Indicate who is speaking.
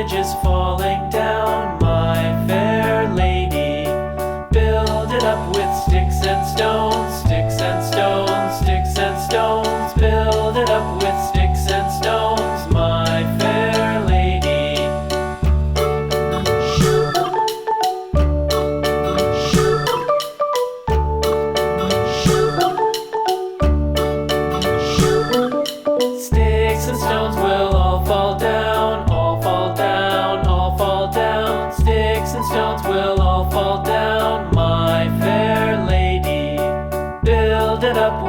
Speaker 1: bridge is falling down, my fair lady. Build it up with sticks and stones, sticks and stones, sticks and stones. Build it up with sticks and stones, my fair lady. Sticks and stones will all fall down, all fall down, all fall down. Sticks and stones will all fall down, my fair lady. Build it up